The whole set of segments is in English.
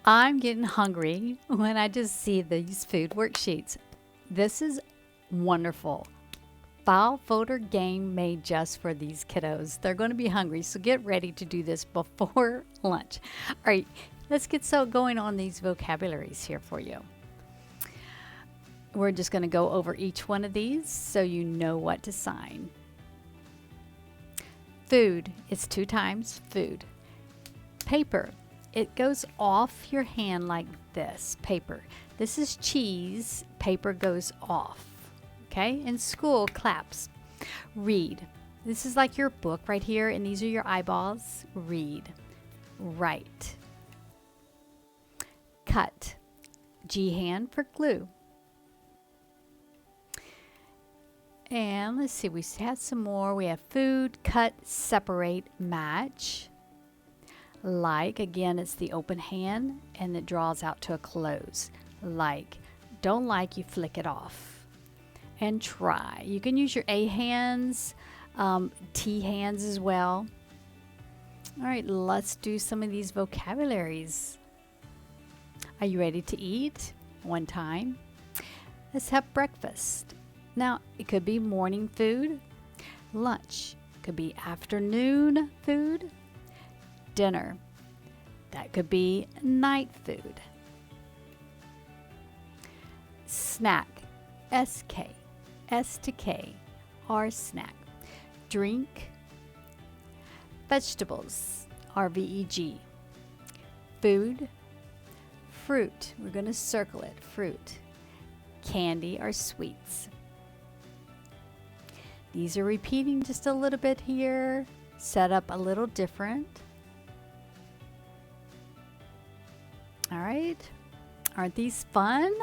I'm getting hungry when I just see these food worksheets. This is wonderful. File folder game made just for these kiddos. They're going to be hungry, so get ready to do this before lunch. All right, let's get going on these vocabularies here for you. We're just going to go over each one of these so you know what to sign. Food, it's 2 times food. Paper, it goes off your hand like this. Paper. This is cheese. Paper goes off. Okay? In school, claps. Read. This is like your book right here, and these are your eyeballs. Read. Write. Cut. G hand for glue. And let's see, we had some more. We have food, cut, separate, match. Like, again, it's the open hand and it draws out to a close. Like, don't like, you flick it off. And try. You can use your A hands, T hands as well. All right, let's do some of these vocabularies. Are you ready to eat? One time. Let's have breakfast. Now, it could be morning food, lunch, could be afternoon food, dinner. That could be night food. Snack, S-K, S to K, R snack. Drink, vegetables, R-V-E-G. Food, fruit, we're going to circle it, fruit. Candy or sweets. These are repeating just a little bit here, set up a little different. All right, aren't these fun?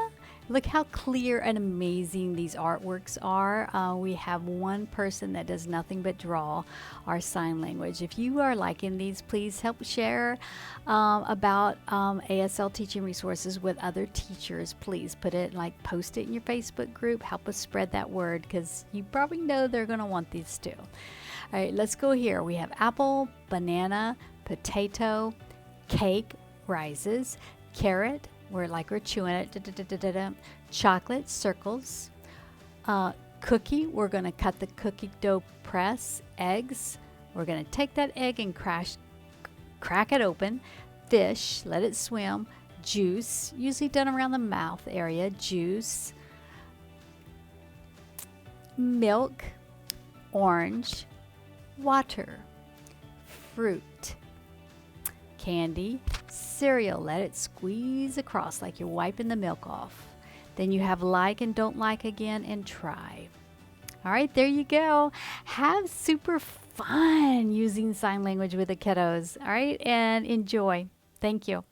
Look how clear and amazing these artworks are. We have one person that does nothing but draw our sign language. If you are liking these, please help share about ASL Teaching Resources with other teachers. Please put it, post it in your Facebook group. Help us spread that word, because you probably know they're going to want these too. All right, let's go here. We have apple, banana, potato, cake, rises, carrot, we're chewing it, chocolate, circles, cookie, we're going to cut the cookie dough press, eggs, we're going to take that egg and crack it open, fish, let it swim, juice, usually done around the mouth area, juice, milk, orange, water, fruit, candy, cereal, let it squeeze across like you're wiping the milk off. Then you have like and don't like again, and try. All right, there you go. Have super fun using sign language with the kiddos. All right, and enjoy. Thank you.